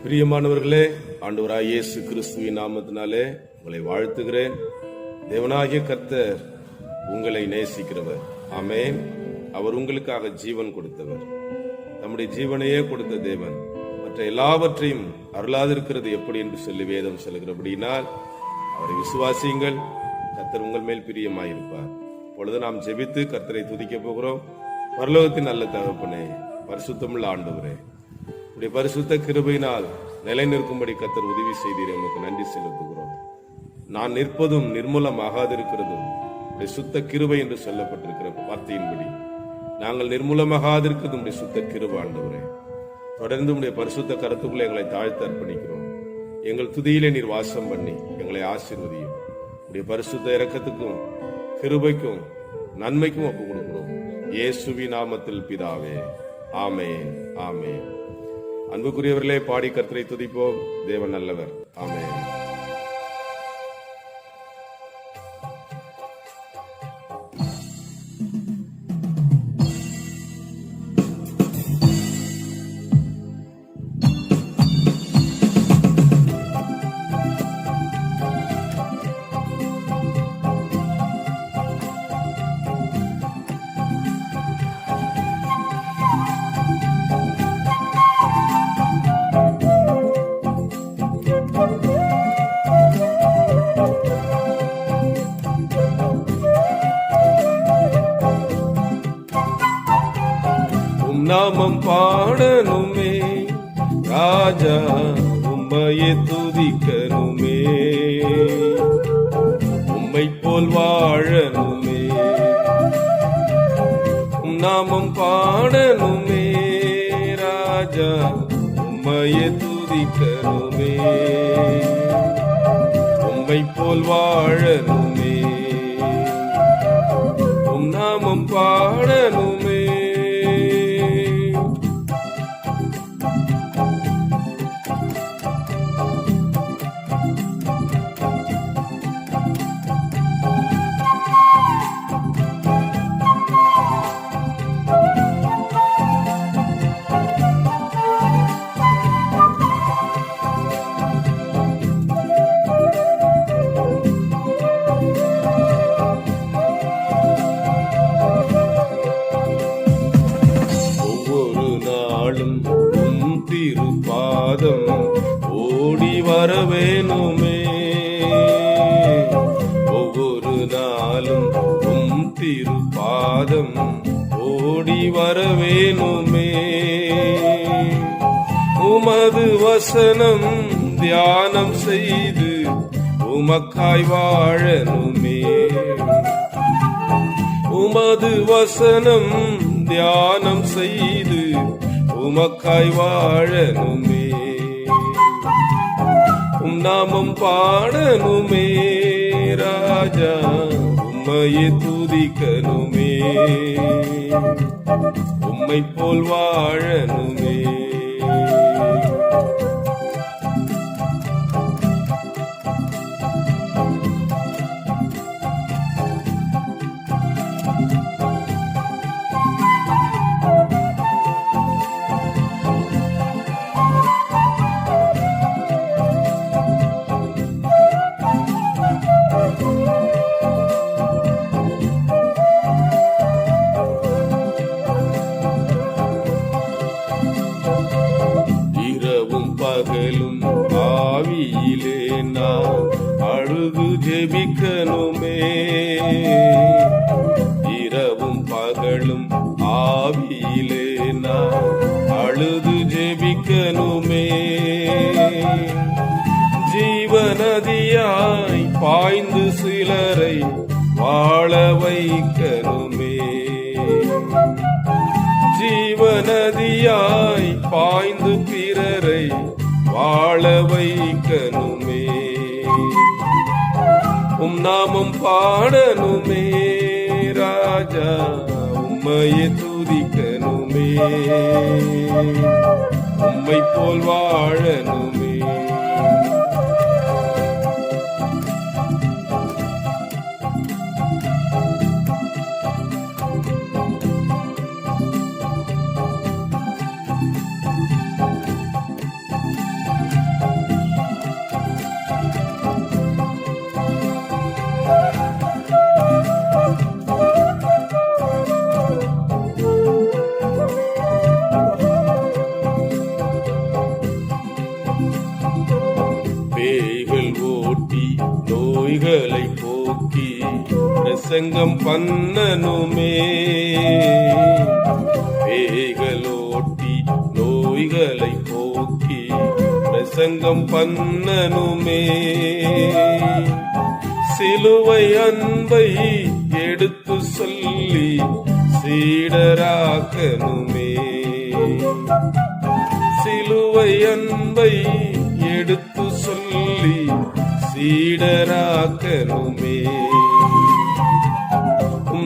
பிரியமானவர்களே, ஆண்டவராய் இயேசு கிறிஸ்துவின் நாமத்தினாலே உங்களை வாழ்த்துகிறேன். தேவனாகிய கர்த்தர் உங்களை நேசிக்கிறவர். ஆமென். அவர் உங்களுக்காக ஜீவன் கொடுத்தவர். நம்முடைய ஜீவனையே கொடுத்த தேவன் மற்ற எல்லாவற்றையும் அருளாதிருக்கிறது எப்படி என்று சொல்லி வேதம் சொல்லுகிறபடினால் அவரை விசுவாசியுங்கள். கர்த்தர் உங்கள் மேல் பிரியமாயிருப்பார். இப்பொழுது நாம் ஜெபித்து கர்த்தரை துதிக்க போகிறோம். பரலோகத்தின் நல்ல தகப்பனே, பரிசுத்தமுள்ள ஆண்டவரே, உடைய பரிசுத்த கிருபையினால் நிலை நிற்கும்படி கர்த்தர் உதவி செய்தீர். நமக்கு நன்றி செலுத்துகிறோம். நான் நிற்பதும் நிர்மூலமாகாதிருக்கிறதும் உடைய சுத்த கிருபை என்று சொல்லப்பட்டிருக்கிற வார்த்தையின்படி நாங்கள் நிர்மூலமாகாதிருக்கிறதும் உடைய சுத்த கிருபை ஆண்டவரே. தொடர்ந்து உடைய பரிசுத்த கருத்துக்களை எங்களை தாழ்த்து அர்ப்பணிக்கிறோம். எங்கள் துதியிலே நீர் வாசம் பண்ணி எங்களை ஆசீர்வதியும். உடைய பரிசுத்த இரக்கத்துக்கும் கிருபைக்கும் நன்மைக்கும் ஒப்பு கொடுக்கிறோம். இயேசுவின் நாமத்தில் பிதாவே, ஆமென், ஆமென். அன்புக்குரியவர்களே, பாடி கர்த்தரை துதிப்போம். தேவன் நல்லவர். ஆமென். நாமம் பாடணுமே ராஜா, உம்மையே துதிக்கணுமே, உம்மை போல் வாழணுமே. நாமம் பாடணுமே ராஜா, உம்மையே துதிக்கணுமே, உம்மை போல் வாழணுமே. நாமம் பாடணுமே. திருப்பாதம் ஓடி வரவேணுமே, ஒவ்வொரு நாளும் திருப்பாதம் ஓடி வரவேணுமே. உமது வசனம் தியானம் செய்து உமக்காய் வாழணுமே, உமது வசனம் தியானம் செய்து உமக்காய் வாழணுமே. நாமம் பாடணுமே ராஜா, உம்மையே துதிக்கணுமே, உம்மை போல் வாழணுமே. பகலும் ஆவியிலே நான் அழுது ஜெபிக்கணுமே, இரவும் பகலும் ஆவியிலே நான் அழுது ஜெபிக்கணுமே. ஜீவநதியாய் பாய்ந்து சிலரை வாழ வைக்கணுமே, ஜீவநதியாய் பாய்ந்து பிறரை வாழ வைக்கணுமே. நாமம் பாடணுமே ராஜா, உம்மையே துதிக்கணுமே, உம்மை போல் வாழணுமே. நோய்களை போக்கி பிரசங்கம் பண்ணனுமே. பேய்களோட்டி நோய்களை போக்கி பிரசங்கம் பண்ணனுமே. சிலுவை அன்பை எடுத்து சொல்லி சீடராக்கனுமே. சிலுவை அன்பை எடுத்து சொல்லி சீடராக்கனுமே.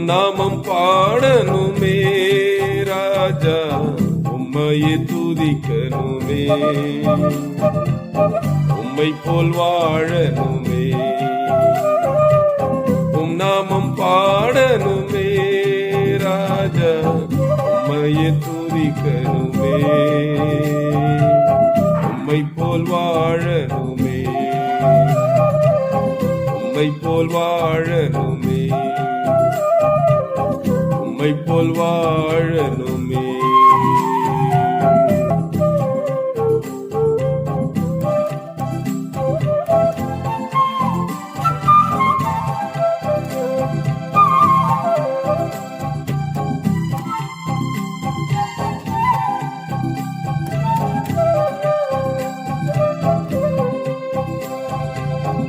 நாமம் பாடனுமே ராஜா, உம்மையை துதிக்கனுமே. உம்மை போல் வாழனுமே. நாமம் பாடனுமே ராஜா, உம்மையை துதிக்கனுமே. உம்மை போல் வாழனுமே. உம்மை போல் வாழனுமே. உம்மை போல் வாழனுமே.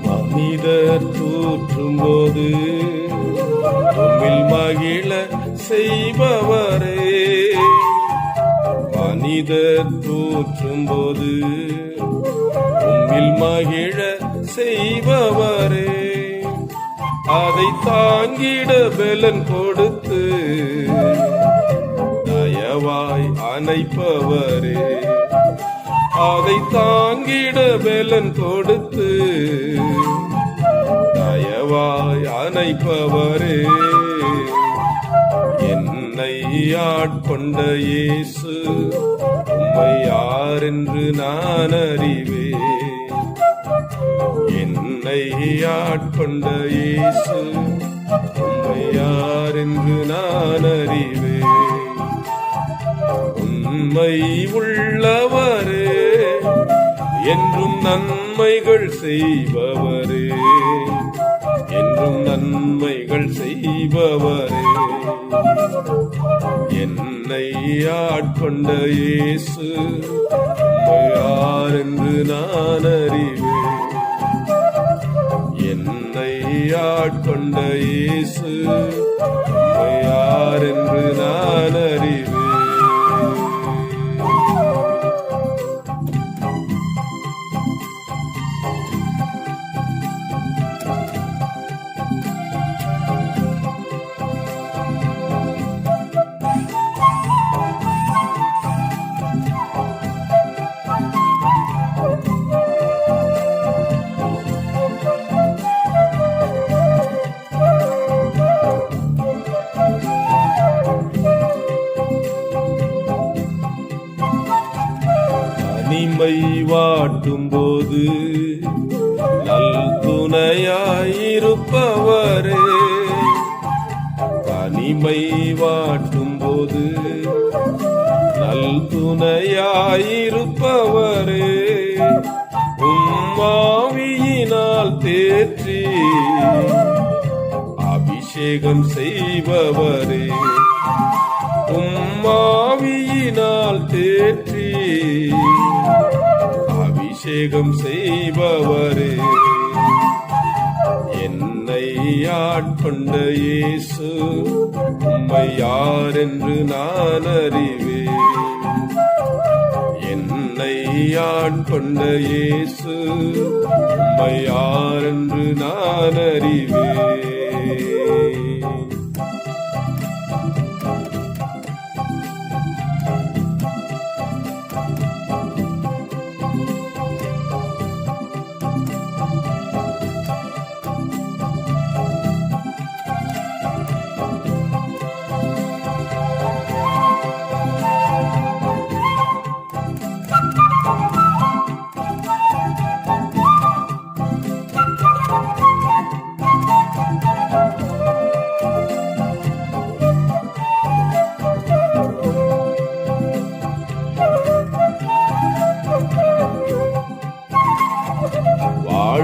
மனிதர் தூற்றும் போது உம்மில் மகிழ செய்பவரே. மனிதர் தூற்றும் போது உம்மில் மகிழ செய்பவரே. அதை தாங்கிட பலன் கொடுத்து தயவாய் அணைப்பவரே. அதை தாங்கிட பலன் கொடுத்து தயவாய் அணைப்பவரே. என்னை ஆட்கொண்ட இயேசு உம்மை யாரென்று நான் அறிவேன். என்னை ஆட்கொண்ட இயேசு உம்மை யாரென்று நான் அறிவேன். உண்மை உள்ளவரே, என்றும் நன்மைகள் செய்பவரே. என்றும் நன்மைகள் செய்பவரே. என்னை ஆட்கொண்ட இயேசு உம்மை யாரென்று நான் அறிவேன். என்னை ஆட்கொண்ட இயேசு உம்மை யாரென்று நான் அறிவேன். தனிமை வாட்டும் போது நல் துணையாயிருப்பவரே. தனிமை வாட்டும் போது நல் துணையாயிருப்பவரே. உம்மாவியினால் தேற்றி அபிஷேகம் செய்பவரே. உம்மாவியினால் தேற்றி அபிஷேகம் செய்பவரே. என்னை ஆட்கொண்ட இயேசு உம்மை யாரென்று நான் அறிவேன். என்னை ஆட்கொண்ட இயேசு உம்மை யாரென்று நான் அறிவேன்.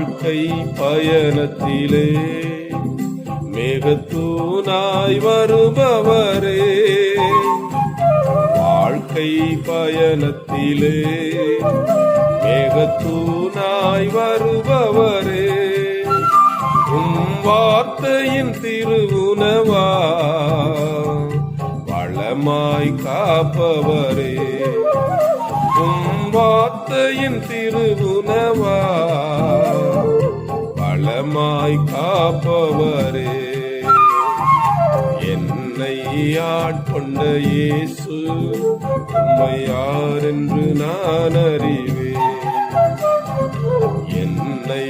வாழ்க்கை பயணத்திலே மேகத்தூணாய் வருபவரே, வாழ்க்கை பயணத்திலே மேகத்தூணாய் வருபவரே, வார்த்தையின் திருவுணவா வளமாய் காப்பவரே, வார்த்தையின் திருவுணவா வளமாய் காப்பவரே, என்னை ஆட்கொண்ட இயேசு உம்மை யார் என்று நான் அறிவேன், என்னை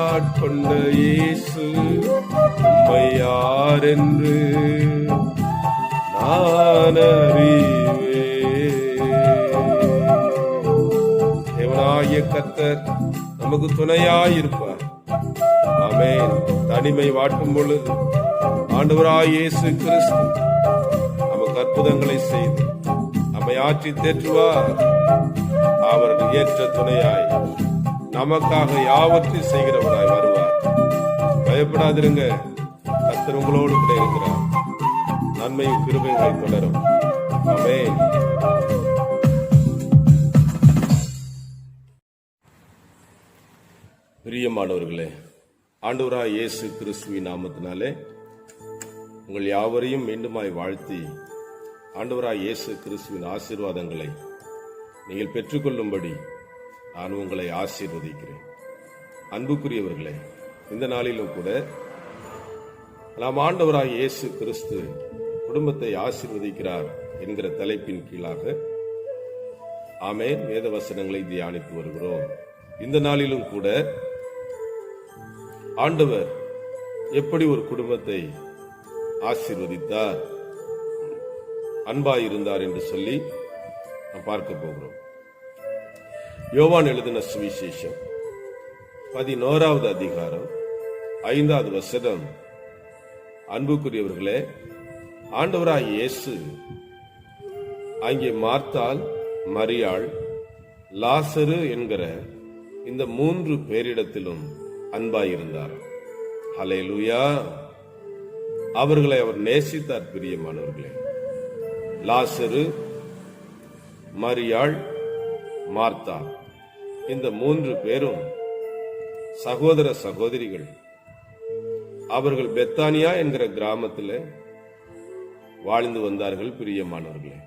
ஆட்கொண்ட இயேசு உம்மை யார் என்று நான் அறிவேன். தேவனாகிய கர்த்தர் நமக்கு துணையாயிருப்பார். ஆமென். தனிமை வாட்டும் பொழுது ஆண்டவராய் இயேசு கிறிஸ்து நமக்கு அற்புதங்களை செய்து நம்மை ஆற்றி தேற்றுவார். அவர் ஏற்ற துணையாய் நமக்காக யாவற்றையும் செய்கிறவராய் வருவார். பயப்படாதிருங்க, கர்த்தர் உங்களோடு கூட இருக்கிறார். நன்மையும் கிருபைகளை தொடரும். ஆமென். பிரியமானவர்களே, ஆண்டவராய் இயேசு கிறிஸ்துவின் நாமத்தினாலே உங்கள் யாவரையும் மீண்டுமாய் வாழ்த்தி ஆண்டவராய் இயேசு கிறிஸ்துவின் ஆசீர்வாதங்களை நீங்கள் பெற்றுக்கொள்ளும்படி நான் உங்களை ஆசீர்வதிக்கிறேன். அன்புக்குரியவர்களே, இந்த நாளிலும் கூட நாம் ஆண்டவராய் இயேசு கிறிஸ்து குடும்பத்தை ஆசீர்வதிக்கிறார் என்கிற தலைப்பின் கீழாக ஆமென் வேத வசனங்களை தியானித்து வருகிறோம். இந்த நாளிலும் கூட ஆண்டவர் எப்படி ஒரு குடும்பத்தை ஆசீர்வதித்தார், அன்பாயிருந்தார் என்று சொல்லி நாம் பார்க்க போகிறோம். யோவான் எழுதின சுவிசேஷம் 11வது அதிகாரம் 5வது வசனம். அன்புக்குரியவர்களே, ஆண்டவராய் இயேசு அங்கே மார்த்தாள், மரியாள், லாசரு என்கிற இந்த 3 பேரிடத்திலும் அன்பாயிருந்தார். ஹல்லேலூயா. அவர்களை அவர் நேசித்தார். பிரியமானவர்களே, லாசரு, மரியாள், மார்த்தா, இந்த 3 பேரும் சகோதர சகோதரிகள். அவர்கள் பெத்தானியா என்கிற கிராமத்தில் வாழ்ந்து வந்தார்கள். பிரியமானவர்களே,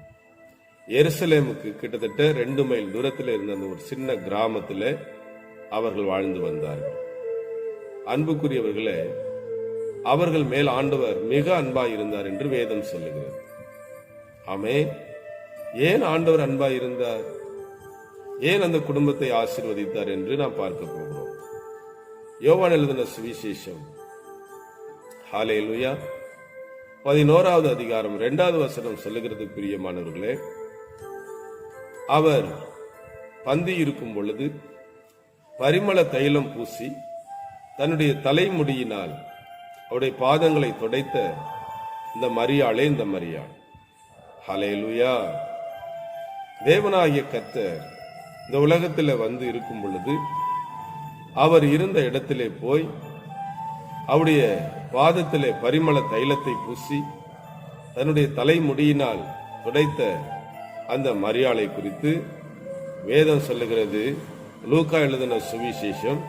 எருசலேமுக்கு கிட்டத்தட்ட 2 மைல் தூரத்தில் இருந்த அந்த ஒரு சின்ன கிராமத்தில் அவர்கள் வாழ்ந்து வந்தார்கள். அன்புக்குரியவர்களே, அவர்கள் மேல் ஆண்டவர் மிக அன்பாய் இருந்தார் என்று வேதம் சொல்லுகிறது. ஆமென். ஏன் ஆண்டவர் அன்பாய் இருந்தார், ஏன் அந்த குடும்பத்தை ஆசீர்வதித்தார் என்று நாம் பார்க்க போகிறோம். யோவான் எழுதின சுவிசேஷம் ஹல்லேலூயா 11வது அதிகாரம் 2வது வசனம் சொல்லுகிறது. பிரியமானவர்களே, அவர் பந்தி இருக்கும் பொழுது பரிமள தைலம் பூசி தன்னுடைய தலைமுடியினால் அவருடைய பாதங்களை துடைத்த இந்த மரியாளே இந்த மரியாள். ஹல்லேலூயா. தேவனாகிய கர்த்தர் இந்த உலகத்தில் வந்து இருக்கும் பொழுது அவர் இருந்த இடத்திலே போய் அவருடைய பாதத்திலே பரிமள தைலத்தை பூசி தன்னுடைய தலைமுடியினால் துடைத்த அந்த மரியாளை குறித்து வேதம் சொல்லுகிறது. லூக்கா எழுதின சுவிசேஷம்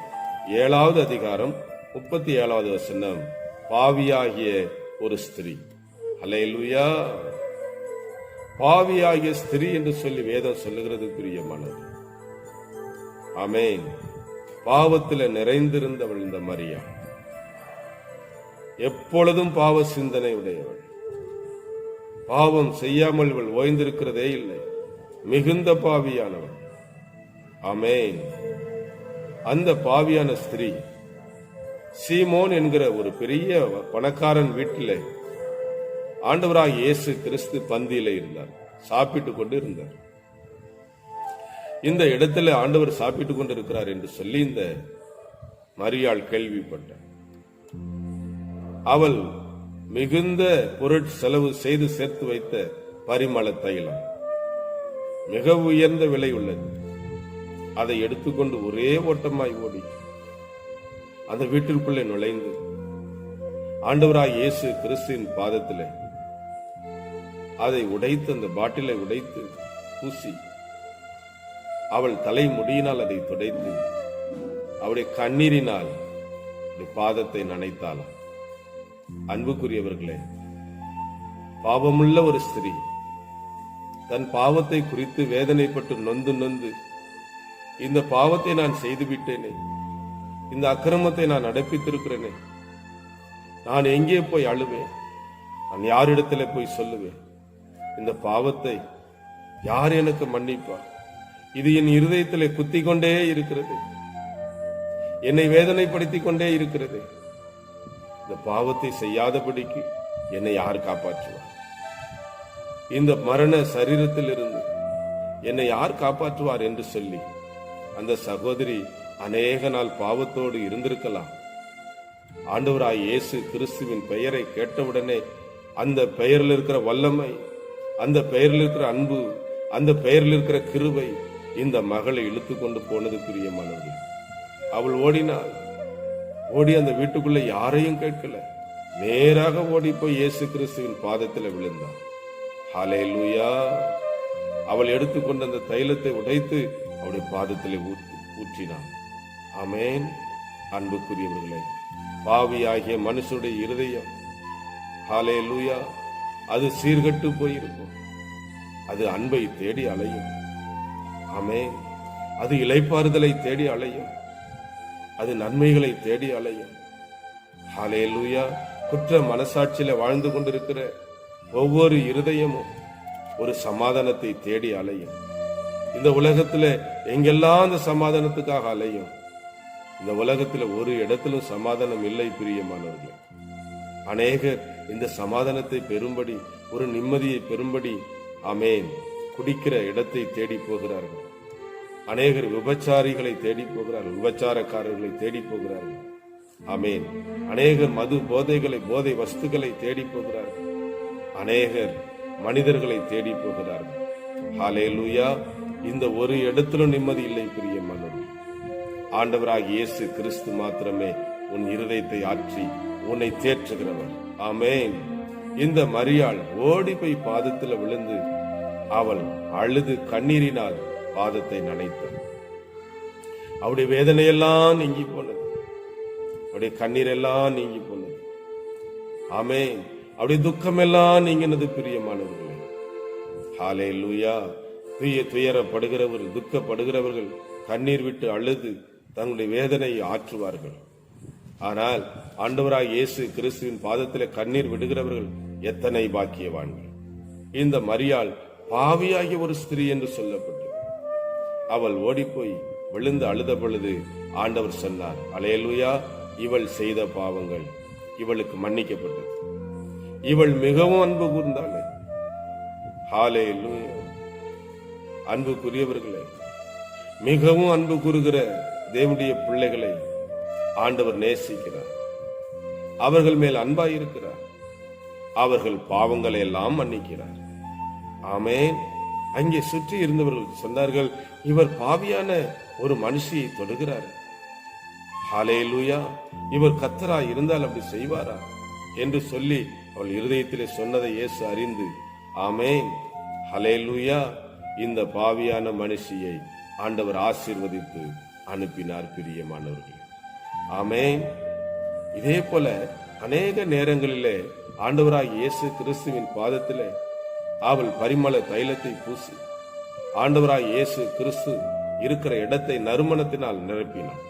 7வது அதிகாரம் 37வது வசனம். பாவியாகிய ஒரு ஸ்திரீ. ஹல்லேலூயா. பாவியாகிய ஸ்திரீ என்று சொல்லி வேதம் சொல்லுகிறது. பிரியமானது. ஆமென். பாவத்தில் நிறைந்திருந்தவள் இந்த மரியாள். எப்பொழுதும் பாவ சிந்தனை உடையவள். பாவம் செய்யாமல் இவள் ஓய்ந்திருக்கிறதே இல்லை. மிகுந்த பாவியானவள். ஆமென். அந்த பாவியான ஸ்திரீ சீமோன் என்கிற ஒரு பெரிய பணக்காரன் வீட்டில் ஆண்டவராய் இயேசு கிறிஸ்து பந்தியில இருந்தார், சாப்பிட்டுக் கொண்டு இருந்தார். இந்த இடத்துல ஆண்டவர் சாப்பிட்டுக் கொண்டு இருக்கிறார் என்று சொல்லி இந்த மரியாள் கேள்விப்பட்டார். அவள் மிகுந்த பொருட்செலவு செய்து சேர்த்து வைத்த பரிமள தைலம் மிக உயர்ந்த விலை உள்ளது. அதை எடுத்துக்கொண்டு ஒரே ஓட்டமாய் ஓடி அந்த வீட்டிற்குள்ளே நுழைந்து ஆண்டவராய் இயேசு கிறிஸ்துவின் பாதத்திலே அதை உடைத்து, அந்த பாட்டிலை உடைத்து பூசி, அவள் தலை முடியினால் அதை துடைத்து அவருடைய கண்ணீரினால் பாதத்தை நனைத்தாளாம். அன்புக்குரியவர்களே, பாவமுள்ள ஒரு ஸ்திரீ தன் பாவத்தை குறித்து வேதனைப்பட்டு நொந்து நொந்து, இந்த பாவத்தை நான் செய்து விட்டேனே, இந்த அக்கிரமத்தை நான் நடப்பித்திருக்கிறேனே, நான் எங்கே போய் அழுவேன், நான் யாரிடத்துல போய் சொல்லுவேன், இந்த பாவத்தை யார் எனக்கு மன்னிப்பார், இது என் இருதயத்திலே குத்தி கொண்டே இருக்கிறது, என்னை வேதனைப்படுத்திக் கொண்டே இருக்கிறது, இந்த பாவத்தை செய்யாதபடிக்கு என்னை யார் காப்பாற்றுவார், இந்த மரண சரீரத்தில் இருந்து என்னை யார் காப்பாற்றுவார் என்று சொல்லி அந்த சகோதரி அநேக நாள் பாவத்தோடு இருந்திருக்கலாம். ஆண்டவராய் இயேசு கிறிஸ்துவின் பெயரை கேட்டவுடனே அந்த பெயரில் இருக்கிற வல்லமை, அந்த பெயரில் இருக்கிற அன்பு, அந்த பெயரில் இருக்கிற கிருபை இந்த மகளை இழுத்து கொண்டு போனது பிரியமானவர்கள். அவள் ஓடினாள். ஓடி அந்த வீட்டுக்குள்ள யாரையும் கேட்கல, நேராக ஓடி போய் இயேசு கிறிஸ்துவின் பாதத்தில் விழுந்தாள். ஹல்லேலூயா. அவள் எடுத்துக்கொண்ட அந்த தைலத்தை உடைத்து அவருடைய பாதத்திலே ஊற்றினாள். ஆமென். அன்புக்குரியவர்களே, பாவியாகிய மனுஷனுடைய இருதயம், ஹல்லேலூயா, அது சீர்கட்டு போயிருக்கும். அது அன்பை தேடி அலையும். ஆமென். அது இளைப்பாறுதலை தேடி அலையும். அது நன்மைகளை தேடி அலையும். ஹல்லேலூயா. குற்ற மனசாட்சியில வாழ்ந்து கொண்டிருக்கிற ஒவ்வொரு இருதயமும் ஒரு சமாதானத்தை தேடி அலையும். இந்த உலகத்துல எங்கெல்லாம் அந்த சமாதானத்துக்காக அலையும். இந்த உலகத்துல ஒரு இடத்திலும் சமாதானம் இல்லை பிரியமானவர்களே. அநேகர் இந்த சமாதானத்தை பெறும்படி, ஒரு நிம்மதியை பெறும்படி, ஆமென், குடிக்கிற இடத்தை தேடி போகிறார்கள். அநேகர் விபச்சாரிகளை தேடி போகிறார்கள், விபச்சாரக்காரர்களை தேடி போகிறார்கள். ஆமென். அநேகர் மது போதைகளை, போதை வஸ்துக்களை தேடி போகிறார்கள். அநேகர் மனிதர்களை தேடி போகிறார்கள். ஹல்லேலூயா. இந்த ஒரு இடத்திலும் நிம்மதி இல்லை பிரியமானவர்களே. ஆண்டவராகிய இயேசு கிறிஸ்து மாத்திரமே உன் இருதயத்தை ஆற்றி உன்னை தேற்றுகிறவர். ஆமென். இந்த மரியாள் ஓடி போய் பாதத்தில் விழுந்து அவள் அழுது கண்ணீரினால் பாதத்தை நனைத்தாள். அவருடைய வேதனையெல்லாம் நீங்கி போனது, அவருடைய கண்ணீர் எல்லாம் நீங்கி போனது. ஆமென். அவருடைய துக்கம் எல்லாம் நீங்கினது பிரியமானவர்களே. ஹல்லேலூயா. துயரப்படுகிறவர்கள், துக்கப்படுகிறவர்கள் கண்ணீர் விட்டு அழுது தங்களுடைய வேதனையை ஆற்றுவார்கள். ஆனால் ஆண்டவராய் இயேசு கிறிஸ்துவின் பாதத்திலே கண்ணீர் விடுகிறவர்கள் எத்தனை பாக்கியவான்கள். இந்த மரியாள் பாவியாகிய ஒரு ஸ்திரீ என்று சொல்லப்பட்டு அவள் ஓடிப்போய் விழுந்து அழுத பொழுது ஆண்டவர் சொன்னார், அல்லேலூயா, இவள் செய்த பாவங்கள் இவளுக்கு மன்னிக்கப்பட்டது, இவள் மிகவும் அன்பு கூர்ந்தாளே. ஹல்லேலூயா. அன்புக்குரியவர்களே, மிகவும் அன்பு கூறுகிற தேவனுடைய பிள்ளைகளை ஆண்டவர் நேசிக்கிறார். அவர்கள் மேல் அன்பாயிருக்கிறார். அவர்கள் பாவங்களை எல்லாம் மன்னிக்கிறார். ஆமென். அங்கே சுற்றி இருந்தவர்கள் சொன்னார்கள், இவர் பாவியான ஒரு மனுஷியை தொடுகிறார். ஹல்லேலூயா. இவர் கர்த்தராய் இருந்தால் அப்படி செய்வாரா என்று சொல்லி அவள் இருதயத்திலே சொன்னதை இயேசு அறிந்து, ஆமென், ஹல்லேலூயா, இந்த பாவியான மனுஷியை ஆண்டவர் ஆசீர்வதித்து அனுப்பினார் பிரியமானவர்களே. ஆமென். இதே போல அநேக நேரங்களிலே ஆண்டவராய் இயேசு கிறிஸ்துவின் பாதத்திலே அவள் பரிமள தைலத்தை பூசி ஆண்டவராய் இயேசு கிறிஸ்து இருக்கிற இடத்தை நறுமணத்தினால் நிரப்பினார்.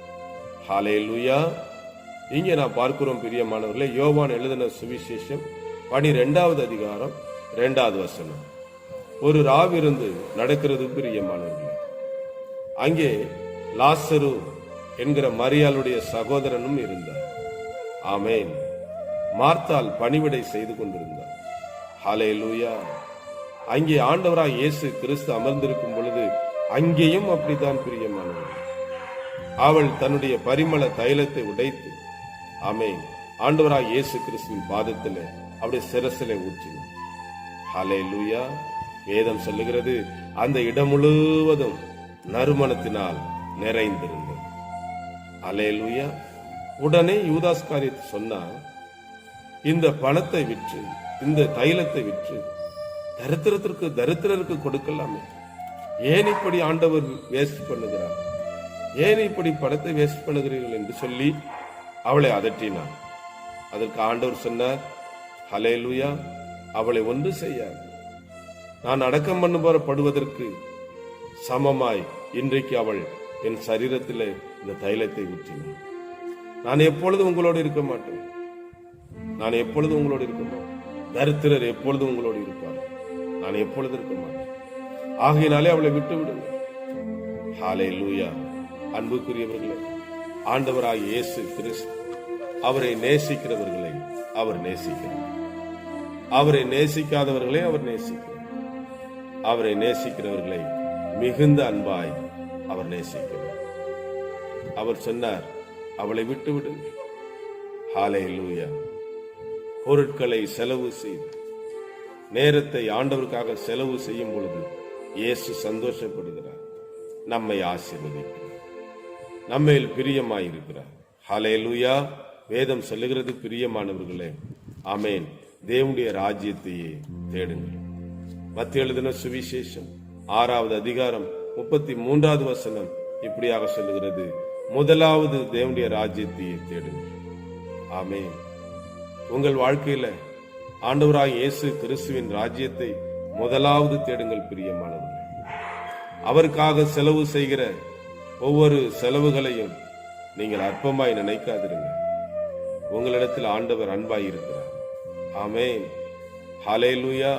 ஹல்லேலூயா. இங்கே நாம் பார்க்கிறோம் பிரியமானவர்களே, யோவான் எழுதின சுவிசேஷம் 12வது அதிகாரம் 2வது வசனம். ஒரு ராவிருந்து நடக்கிறது பிரியமானவர்களே. அங்கே லாசரு என்கிற மரியாளுடைய சகோதரனும் இருந்தார். ஆமென். மார்த்தாள் பணிவிடை செய்து கொண்டிருந்தார். ஹல்லேலூயா. அங்கே ஆண்டவராய் இயேசு கிறிஸ்து அமர்ந்திருக்கும் பொழுது அங்கேயும் அப்படித்தான் பிரியமானவர்கள். அவள் தன்னுடைய பரிமள தைலத்தை உடைத்து, ஆமென், ஆண்டவராய் இயேசு கிறிஸ்துவின் பாதத்தில் அவருடைய சிரசிலே ஊற்றினார். ஹல்லேலூயா. வேதம் சொல்லுகிறது, அந்த இடம் முழுவதும் நறுமணத்தினால் நிறைந்திருந்தது. ஹல்லேலூயா. உடனே யூதாஸ் காரியத்தை சொன்னா, இந்த பணத்தை விற்று, இந்த தைலத்தை விற்று தரித்திரருக்கு கொடுக்கலாமே, ஏன் இப்படி ஆண்டவர் வேஸ்ட் பண்ணுகிறார், ஏன் இப்படி பணத்தை வேஸ்ட் பண்ணுகிறீர்கள் என்று சொல்லி அவளை அதட்டினார். அதற்கு ஆண்டவர் சொன்னார், ஹல்லேலூயா, அவளை ஒன்று செய்யாது, நான் அடக்கம் பண்ணப்படுவதற்கு சமமாய் இன்றைக்கு அவள் என் சரீரத்தில் இந்த தைலத்தை ஊற்றினார். நான் எப்பொழுதும் உங்களோடு இருக்க மாட்டேன், நான் எப்பொழுதும் உங்களோடு இருக்க மாட்டேன். தரித்திரர் எப்பொழுதும் உங்களோடு இருப்பார், நான் எப்பொழுதும் இருக்க மாட்டேன். ஆகையினாலே அவளை விட்டு விடுங்க. ஹல்லேலூயா. அன்புக்குரியவர்களே, ஆண்டவராகிய இயேசு கிறிஸ்து அவரை நேசிக்கிறவர்களை அவர் நேசிக்கிறார், அவரை நேசிக்காதவர்களை அவர் நேசிக்கிறார். அவரை நேசிக்கிறவர்களை மிகுந்த அன்பாய் அவர் நேசிக்கிறார். அவர் சொன்னார், அவளை விட்டு விடுங்க. ஹல்லேலூயா. பொருட்களை செலவு செய்து, நேரத்தை ஆண்டவருக்காக செலவு செய்யும் பொழுது இயேசு சந்தோஷப்படுகிறார், நம்மை ஆசீர்வதிக்கிறார், நம்மேல் பிரியமாயிருக்கிறார். ஹல்லேலூயா. வேதம் சொல்லுகிறது, பிரியமானவர்களே, ஆமென், தேவனுடைய ராஜ்யத்தையே தேடுங்கள். மத்தேயு எழுதின சுவிசேஷம் 6வது அதிகாரம் 33வது வசனம் இப்படியாக சொல்லுகிறது, முதலாவது தேவனுடைய ராஜ்யத்தையே தேடுங்கள். ஆமென். உங்கள் வாழ்க்கையில ஆண்டவராகிய இயேசு கிறிஸ்துவின் ராஜ்யத்தை முதலாவது தேடுங்கள் பிரியமானவர்களே. அவருக்காக செலவு செய்கிற ஒவ்வொரு செலவுகளையும் நீங்கள் அற்பமாய் நினைக்காதிருங்க. உங்களிடத்தில் ஆண்டவர் அன்பாய் இருக்கிறார். ஆமென். ஹல்லேலூயா.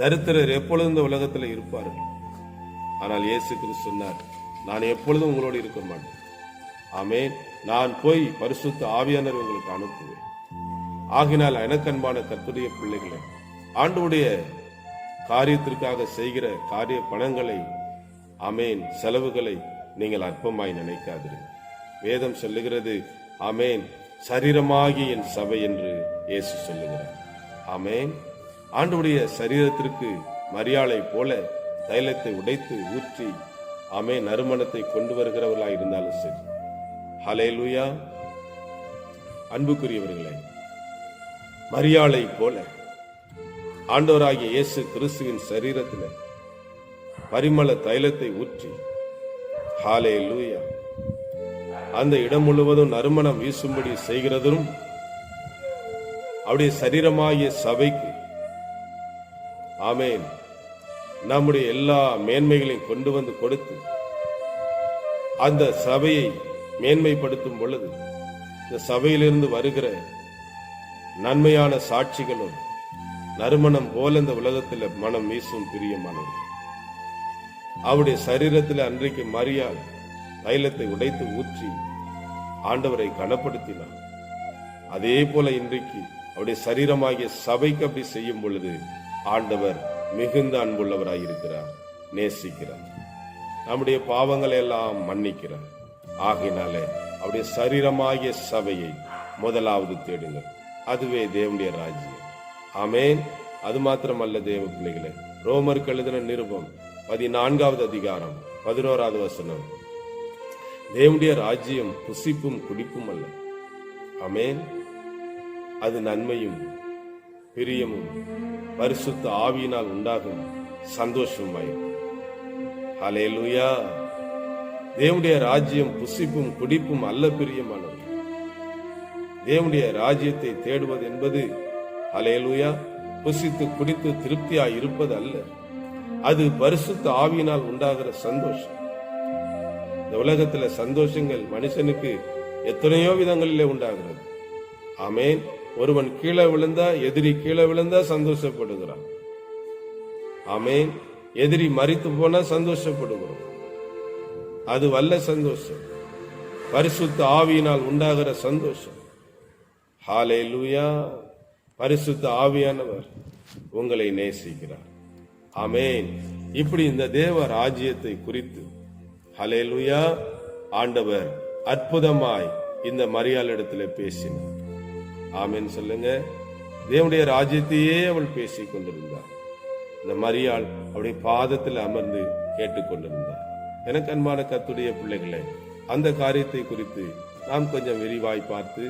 தரித்திரர் எப்பொழுதும் இந்த உலகத்தில் இருப்பார்கள், ஆனால் இயேசு கிறிஸ்து சொன்னார், நான் எப்பொழுதும் உங்களோடு இருக்க மாட்டேன். ஆமென். நான் போய் பரிசுத்த ஆவியானவர் உங்களுக்கு அனுப்புவேன். ஆகினால் எனக்கு அன்பான கர்த்தருடைய பிள்ளைகளை, ஆண்டவருடைய காரியத்திற்காக செய்கிற காரிய பணங்களை, ஆமென், செலவுகளை நீங்கள் அற்பமாய் நினைக்காதீர்கள். வேதம் சொல்லுகிறது, ஆமென், சரீரமாகி என் சபை என்று இயேசு சொல்லுகிறார். ஆமென். ஆண்டவருடைய சரீரத்திற்கு மரியாளை போல தைலத்தை உடைத்து ஊற்றி, ஆமென், நறுமணத்தை கொண்டு வருகிறவர்களாய் இருந்தாலும் சரி. ஹல்லேலூயா. அன்புக்குரியவர்களே, மரியாளை போல ஆண்டவராகிய இயேசு கிறிஸ்துவின் சரீரத்தில் பரிமள தைலத்தை ஊற்றி, ஹல்லேலூயா, அந்த இடம் முழுவதும் நறுமணம் வீசும்படி செய்கிறதும் அவருடைய சரீரமாகிய சபைக்கு, ஆமென், நம்முடைய எல்லா மேன்மைகளையும் கொண்டு வந்து கொடுத்து அந்த சபையை மேன்மைப்படுத்தும் பொழுது இந்த சபையிலிருந்து வருகிற நன்மையான சாட்சிகளும் நறுமணம் போல இந்த உலகத்தில் மனம் வீசும் பிரியமானது. அவருடைய சரீரத்தில் அன்றைக்கு மரியாள் தைலத்தை உடைத்து ஊற்றி ஆண்டவரை கனப்படுத்தினார். அதே போல இன்றைக்கு அவருடைய சரீரமாகிய சபைக்கு அப்படி செய்யும் பொழுது ஆண்டவர் மிகுந்த அன்புள்ளவராய் இருக்கிறார், நேசிக்கிறார், நம்முடைய பாவங்களை எல்லாம் மன்னிக்கிறார். ஆகினாலே அவருடைய சரீரமாகிய சபையை முதலாவது தேடுங்கள், அதுவே தேவனுடைய ராஜ்யம். ஆமென். அது மாத்திரமல்ல தேவ பிள்ளைகளே, ரோமருக்கு எழுதின நிருபம் 14வது அதிகாரம் 11வது வசனம், தேவனுடைய ராஜ்யம் புசிப்பும் குடிப்பும் அல்ல, ஆமென், அது நன்மையும் பிரியமும் பரிசுத்த ஆவியினால் உண்டாகும் சந்தோஷமாயிருக்கும். ஹல்லேலூயா. தேவனுடைய ராஜ்யம் புசிப்பும் குடிப்பும் அல்ல பிரியமானது. தேவனுடைய ராஜ்யத்தை தேடுவது என்பது, ஹல்லேலூயா, புசித்து குடித்து திருப்தியாய் இருப்பது அல்ல, அது பரிசுத்த ஆவியினால் உண்டாகிற சந்தோஷம். இந்த உலகத்துல சந்தோஷங்கள் மனுஷனுக்கு எத்தனையோ விதங்களிலே உண்டாகிறது. ஆமென். ஒருவன் கீழே விழுந்தா, எதிரி கீழே விழுந்தா சந்தோஷப்படுகிறான். ஆமென். எதிரி மரித்து போனா சந்தோஷப்படுகிறோம். அது வல்ல சந்தோஷம், பரிசுத்த ஆவியினால் உண்டாகிற சந்தோஷம். ஹல்லேலூயா. பரிசுத்த ஆவியானவர் உங்களை நேசிக்கிறார். ஆமென். இப்படி இந்த தேவ ராஜ்யத்தை குறித்து, ஹல்லேலூயா, ஆண்டவர் அற்புதமாய் இந்த மரியாள் இடத்துல பேசினார். ஆமென் சொல்லுங்க. தேவனுடைய ராஜ்யத்தையே அவள் பேசிக் கொண்டிருந்தார். இந்த மரியாள் அவருடைய பாதத்தில் அமர்ந்து கேட்டுக்கொண்டிருந்தார். எனக்கு அன்பான கர்த்தருடைய பிள்ளைகளே, அந்த காரியத்தை குறித்து நாம் கொஞ்சம் விரிவாய் பார்த்து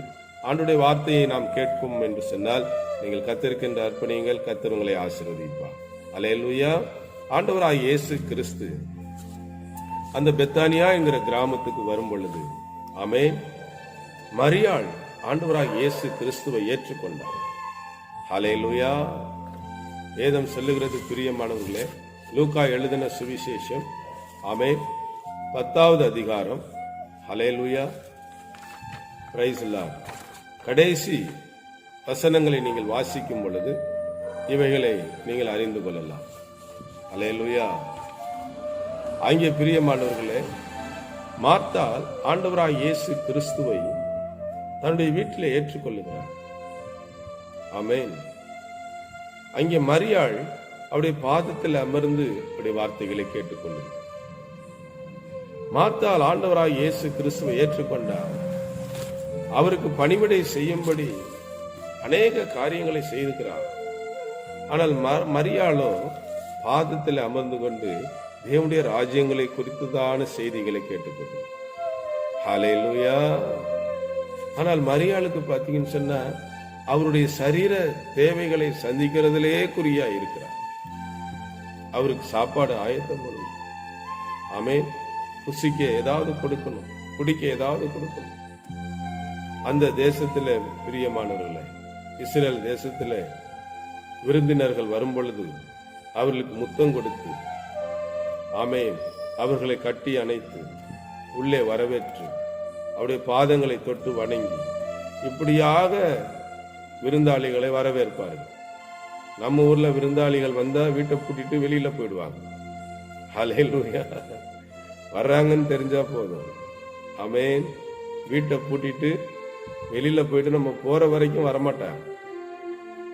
ஆண்டுடைய வார்த்தையை நாம் கேட்கும் என்று சொன்னால் நீங்கள் கர்த்தருக்கென்று அர்ப்பணியுங்கள். கர்த்தர் உங்களை ஆசீர்வதிப்பார். அல்லேலூயா. ஆண்டவராய் இயேசு கிறிஸ்து அந்த பெத்தானியா என்கிற கிராமத்துக்கு வரும் பொழுது, ஆமென், மரியாள் ஆண்டவராய் இயேசு கிறிஸ்துவை ஏற்றுக்கொண்டார். அல்லேலூயா. வேதம் சொல்லுகிறது பிரியமானவர்களே, லூக்கா எழுதின சுவிசேஷம், ஆமென், 10வது அதிகாரம், அல்லேலூயா, பிரைஸ் தி லார்ட், கடைசி வசனங்களை நீங்கள் வாசிக்கும் பொழுது இவைகளை நீங்கள் அறிந்து கொள்ளலாம். அல்லேலூயா. அங்கே பிரியமானவர்களே, மார்த்தாள் ஆண்டவராய் இயேசு கிறிஸ்துவை தன்னுடைய வீட்டில் ஏற்றுக்கொள்ளுகிறார். ஆமென். அங்கே மரியாள் அவருடைய பாதத்தில் அமர்ந்து அவருடைய வார்த்தைகளை கேட்டுக்கொள்ளுகிறார். மார்த்தாள் ஆண்டவராய் இயேசு கிறிஸ்துவை ஏற்றுக்கொண்டார். அவருக்கு பணிவிடை செய்யும்படி அநேக காரியங்களை செய்திருக்கிறார். ஆனால் மரியாளோ பாதத்தில் அமர்ந்து கொண்டு தேவனுடைய ராஜ்யங்களை குறித்துதான செய்திகளை கேட்டுக்கொண்டார். ஹல்லேலூயா. ஆனால் மரியாளுக்கு பார்த்தீங்கன்னு சொன்னா அவருடைய சரீர தேவைகளை சந்திக்கிறதிலே குறியா இருக்கிறார். அவருக்கு சாப்பாடு ஆயத்தம் பண்ணணும். ஆமென். புசிக்க ஏதாவது கொடுக்கணும், குடிக்க ஏதாவது கொடுக்கணும். அந்த தேசத்துல பிரியமானவர்களே, இஸ்ரேல் தேசத்துல விருந்தினர்கள் வரும் பொழுது அவர்களுக்கு முத்தம் கொடுத்து, ஆமென், அவர்களை கட்டி அணைத்து உள்ளே வரவேற்று அவருடைய பாதங்களை தொட்டு வணங்கி இப்படியாக விருந்தாளிகளை வரவேற்பார்கள். நம்ம ஊர்ல விருந்தாளிகள் வந்தா வீட்டை பூட்டிட்டு வெளியில போயிடுவாங்க. ஹல்லேலூயா. வர்றாங்கன்னு தெரிஞ்சா போதும், ஆமென், வீட்டை பூட்டிட்டு வெளியில போயிட்டு நம்ம போற வரைக்கும் வரமாட்டாங்க.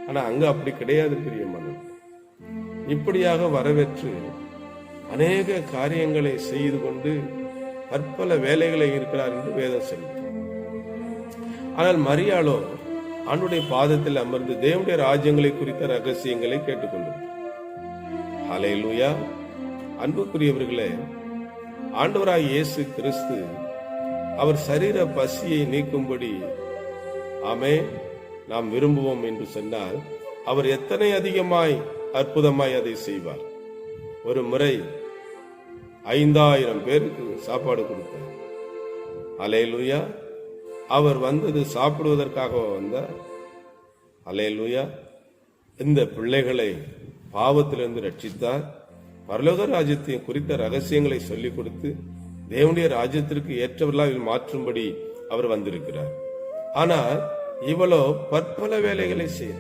ஆனா அங்க அப்படி கிடையாது பிரியமானவர்களே. இப்படியாக வரவேற்று அநேக காரியங்களை செய்து கொண்டு பற்பல வேலைகளை இருக்கிறார் என்று வேதம் சொல்லுது. ஆனால் மரியாளோ ஆண்டுடைய பாதத்தில் அமர்ந்து தேவனுடைய ராஜ்யங்களை குறித்த ரகசியங்களை கேட்டுக்கொண்டார். ஹல்லேலூயா. அன்புக்குரியவர்களே, ஆண்டவராய் இயேசு கிறிஸ்து அவர் சரீர பசியை நீக்கும்படி, ஆமென், நாம் விரும்புவோம் என்று சொன்னால் அவர் எத்தனை அதிகமாய் அற்புதமாய் அதை செய்வார். ஒரு முறை 5000 பேருக்கு சாப்பாடு கொடுத்தார். அல்லேலூயா. அவர் வந்தது சாப்பிடுவதற்காக வந்தார். அல்லேலூயா. இந்த பிள்ளைகளை பாவத்திலிருந்து ரட்சித்தார். பரலோக ராஜ்யத்தை குறித்த ரகசியங்களை சொல்லிக் கொடுத்து தேவனுடைய ராஜ்யத்திற்கு ஏற்றவர்களாக மாற்றும்படி அவர் வந்திருக்கிறார். ஆனால் இவளோ பற்பல வேலைகளை செய்ய.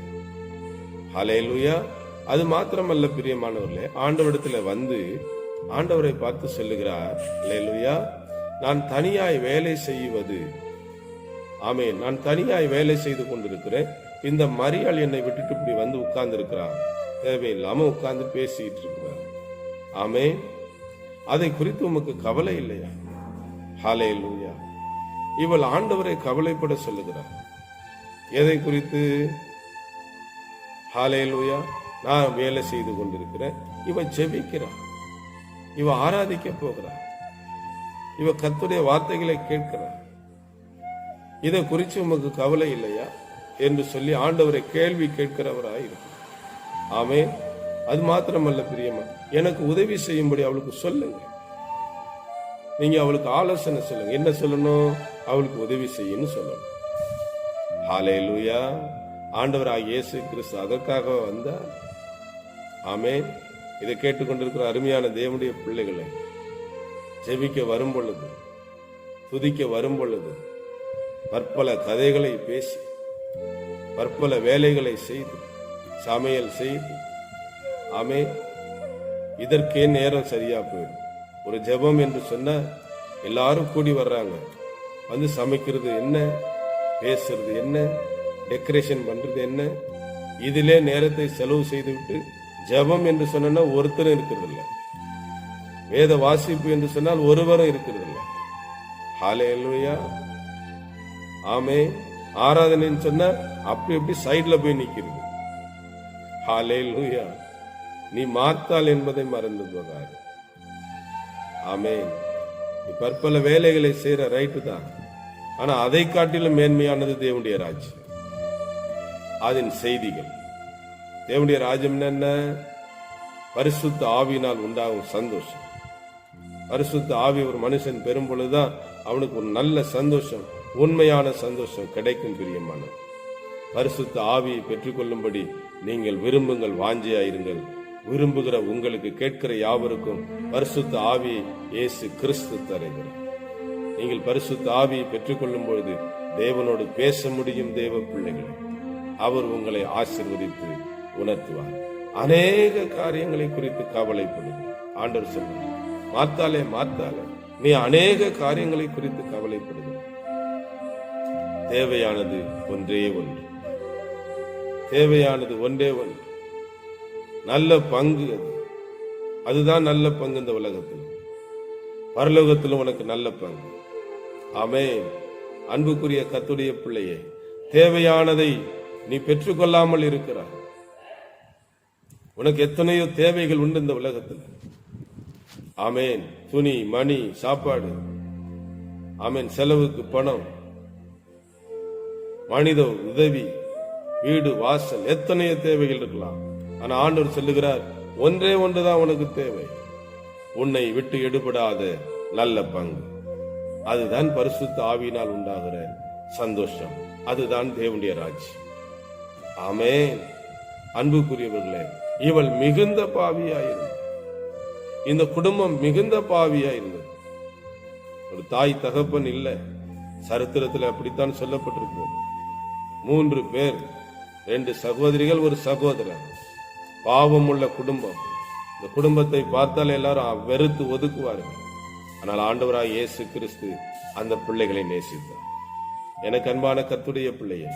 ஹல்லேலூயா. அது மாத்திரமல்ல பிரியமானவர்களே, ஆண்டவரிடத்துல வந்து ஆண்டவரை பார்த்து சொல்லுகிறார், ஹல்லேலூயா, நான் தனியாய் வேலை செய்வது, ஆமென், நான் தனியாய் வேலை செய்து கொண்டிருக்கிறேன். இந்த மரியாள் என்னை விட்டுட்டு இப்படி வந்து உட்கார்ந்து இருக்கிறார், தேவையில்லாம உட்கார்ந்து பேசிட்டு இருக்கிறார். ஆமென். அதை குறித்து உமக்கு கவலை இல்லையா? ஹல்லேலூயா. இவள் ஆண்டவரை கவலைப்பட சொல்லுகிறார். எதை குறித்து? ஹல்லேலூயா. நான் வேலை செய்து கொண்டிருக்கிறேன். இவ ஜெபிக்கிறார், இவ ஆராதிக்க போகிறார், இவ கர்த்தருடைய வார்த்தைகளை கேட்கிறார். இதை குறித்து உமக்கு கவலை இல்லையா என்று சொல்லி ஆண்டவரை கேள்வி கேட்கிறவராய் இருக்கிறார். ஆமென். அது மாத்திரமல்ல பிரியமா, எனக்கு உதவி செய்யும்படி அவளுக்கு சொல்லுங்க. நீங்க அவளுக்கு ஆலோசனை சொல்லுங்க. என்ன சொல்லணும்? அவளுக்கு உதவி செய்யணும் சொல்லணும். ஹல்லேலூயா. ஆண்டவராகிய இயேசு கிறிஸ்து அதற்காக வந்தார். ஆமென். இதை கேட்டுக்கொண்டிருக்கிற அருமையான தேவனுடைய பிள்ளைகளை, ஜெபிக்க வரும் பொழுது, துதிக்க வரும் பொழுது பற்பல கதைகளை பேசி, பற்பல வேலைகளை செய்து, சமையல் செய்து, ஆமென், இதற்கே நேரம் சரியா போயிடும். ஒரு ஜெபம் என்று சொன்ன எல்லாரும் கூடி வர்றாங்க. வந்து சமைக்கிறது என்ன, பேசுறது என்ன, டெக்கரேஷன் பண்றது என்ன, இதிலே நேரத்தை செலவு செய்து விட்டு ஜெபம் என்று சொன்னா ஒருத்தரும் இருக்கிறது இல்லை. வேத வாசிப்பு என்று சொன்னால் ஒருவரும் இருக்கிறது இல்லை. ஹல்லேலூயா. ஆமென். ஆராதனைன்னு சொன்னா அப்படி எப்படி சைட்ல போய் நிக்கிறது. ஹல்லேலூயா. நீ மார்த்தாள் என்பதை மறந்து போகாது. ஆமென். நீ பற்பல வேலைகளை செய்யற ரைட்டு தான். ஆனா அதை காட்டிலும் மேன்மையானது தேவனுடைய ராஜ்யம், அதன் செய்திகள். தேவனுடைய ராஜ்யம் என்ன? பரிசுத்த ஆவியினால் உண்டாகும் சந்தோஷம். பரிசுத்த ஆவி ஒரு மனுஷன் பெறும் பொழுதுதான் அவனுக்கு ஒரு நல்ல சந்தோஷம், உண்மையான சந்தோஷம் கிடைக்கும். பிரியமானது, பரிசுத்த ஆவியை பெற்றுக்கொள்ளும்படி நீங்கள் விரும்புங்கள், வாஞ்சியாயிருங்கள். விரும்புகிற உங்களுக்கு, கேட்கிற யாவருக்கும் பரிசுத்த ஆவியை இயேசு கிறிஸ்து தருகிறார். நீங்கள் பரிசுத்த ஆவியை பெற்றுக்கொள்ளும் பொழுது தேவனோடு பேச முடியும். தேவ பிள்ளைகளை அவர் உங்களை ஆசீர்வதித்து உணர்த்துவார். அநேக காரியங்களை குறித்து கவலைப்படுங்கள். ஆண்டவர் சொன்னார், மாத்தாலே நீ அநேக காரியங்களை குறித்து கவலைப்படுகிற. தேவையானது ஒன்றே ஒன்று, தேவையானது ஒன்றே ஒன்று, நல்ல பங்கு. அதுதான் நல்ல பங்கு. இந்த உலகத்தில், பரலோகத்திலும் உனக்கு நல்ல பங்கு. ஆமென். அன்புக்குரிய கர்த்தருடைய பிள்ளையே, தேவையானதை நீ பெற்றுக்கொள்ளாமல் இருக்கிறாய். உனக்கு எத்தனையோ தேவைகள் உண்டு இந்த உலகத்தில். ஆமென். துணி, மணி, சாப்பாடு, ஆமென், செலவுக்கு பணம், மனித உதவி, வீடு, வாசல், எத்தனையோ தேவைகள் இருக்கலாம். ஆனா ஆண்டவர் சொல்லுகிறார், ஒன்றே ஒன்றுதான் உனக்கு தேவை, உன்னை விட்டு எடுபடாத நல்ல பங்கு. அதுதான் பரிசுத்த ஆவியினால் உண்டாகிற சந்தோஷம். அதுதான் தேவனுடைய ராஜ்யம். ஆமென். அன்புக்குரியவர்களே, இவள் மிகுந்த பாவியாயிருந்தாள். இந்த குடும்பம் மிகுந்த பாவியாயிருந்தது. ஒரு தாய் தகப்பன் இல்லை. சரித்திரத்தில் அப்படித்தான் சொல்லப்பட்டிருக்கு. 3 பேர், 2 சகோதரிகள், ஒரு சகோதரர். பாவம் உள்ள குடும்பம். இந்த குடும்பத்தை பார்த்தால் எல்லாரும் வெறுத்து ஒதுக்குவார்கள். ஆனால் ஆண்டவராய் இயேசு கிறிஸ்து அந்த பிள்ளைகளை நேசித்தார். எனக்கு அன்பான கர்த்தருடைய பிள்ளையே,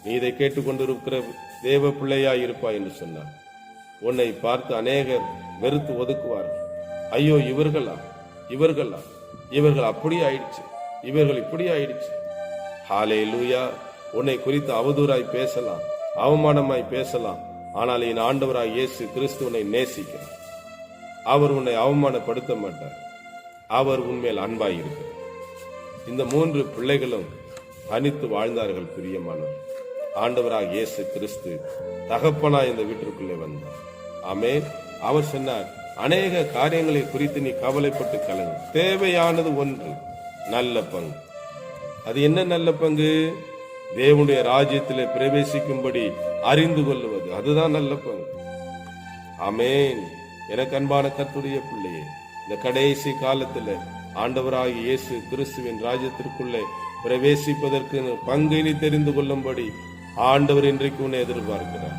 நீ இதை கேட்டுக்கொண்டிருக்கிற தேவ பிள்ளையாய் இருப்பாய் என்று சொன்னார். உன்னை பார்த்து அநேகர் வெறுத்து ஒதுக்குவார்கள். ஐயோ, இவர்கள் அப்படி ஆயிடுச்சு, இவர்கள் இப்படி ஆயிடுச்சு. ஹல்லேலூயா. உன்னை குறித்து அவதூறாய் பேசலாம், அவமானமாய் பேசலாம். ஆனால் என் ஆண்டவராய் இயேசு கிறிஸ்து உன்னை நேசிக்கிறார். அவர் உன்னை அவமானப்படுத்த மாட்டார். அவர் உன்மேல் அன்பாய் இருக்கிறார். இந்த 3 பிள்ளைகளும் தனித்து வாழ்ந்தார்கள். பிரியமானவர், ஆண்டவராக இயேசு கிறிஸ்து தகப்பனா இந்த வீட்டிற்குள்ளே வந்தார். ஆமென். அவர் சொன்னார், அநேக காரியங்களை குறித்து நீ கவலைப்பட்டு கலங்கு. தேவையானது ஒன்று, நல்ல பங்கு. அது என்ன நல்ல பங்கு? தேவனுடைய ராஜ்யத்திலே பிரவேசிக்கும்படி அறிந்து கொள்ளுவது. அதுதான் நல்ல பங்கு. ஆமென். எனக்கு அன்பான கர்த்தருடைய பிள்ளையே, இந்த கடைசி காலத்தில் ஆண்டவராகிய இயேசு கிறிஸ்துவின் ராஜ்யத்திற்குள்ளே பிரவேசிப்பதற்கு பங்கை நீ தெரிந்து கொள்ளும்படி ஆண்டவர் இன்றைக்கு உன்னை எதிர்பார்க்கிறார்.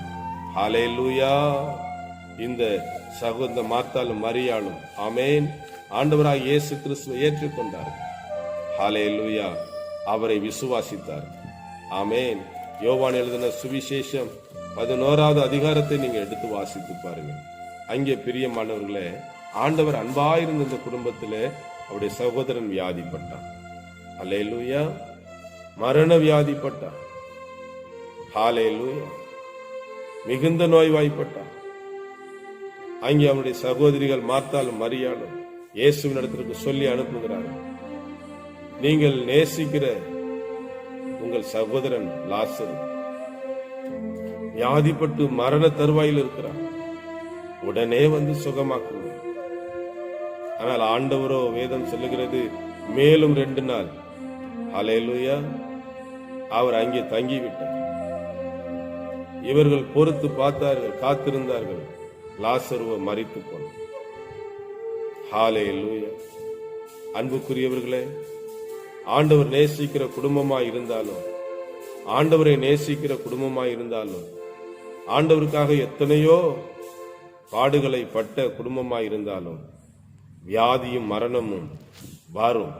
ஹல்லேலூயா. இந்த சகோதர மார்த்தாலும் மரியாளும், ஆமென், ஆண்டவராகிய இயேசு கிறிஸ்துவை ஏற்றுக்கொண்டார்கள். ஹல்லேலூயா. அவரை விசுவாசித்தார். ஆமென். யோவான் எழுதின சுவிசேஷம் 11வது அதிகாரத்தை நீங்க எடுத்து வாசித்து பாருங்க. அங்கே பிரியமானவர்களே, ஆண்டவர் அன்பாயிருந்த இந்த குடும்பத்திலே அவருடைய சகோதரன் வியாதிப்பட்டான். ஹல்லேலூயா. மரண வியாதிப்பட்டான். ஹல்லேலூயா. மிகுந்த நோய்வாய்ப்பட்டான். அங்கே அவனுடைய சகோதரிகள் மார்த்தாலும் மரியாளும் இயேசுவின் இடத்திற்கு சொல்லி அனுப்புகிறார்கள், நீங்கள் நேசிக்கிற உங்கள் சகோதரன் லாசரு வியாதிப்பட்டு மரண தருவாயில் இருக்கிறார், உடனே வந்து சுகமாக்குங்க. ஆனால் ஆண்டவரோ, வேதம் சொல்லுகிறது, மேலும் 2 நாள் ஹல்லேலூயா அவர் அங்கே தங்கிவிட்டார். இவர்கள் பொறுத்து பார்த்தார்கள், காத்திருந்தார்கள். லாசருவ மரித்து போனார். ஹல்லேலூயா. அன்புக்குரியவர்களே, ஆண்டவர் நேசிக்கிற குடும்பமாய் இருந்தாலும், ஆண்டவரை நேசிக்கிற குடும்பமாய் இருந்தாலும், ஆண்டவருக்காக எத்தனையோ பாடுகளை பட்ட குடும்பமாய் இருந்தாலும் வியாதியும் மரணமும் வரும்.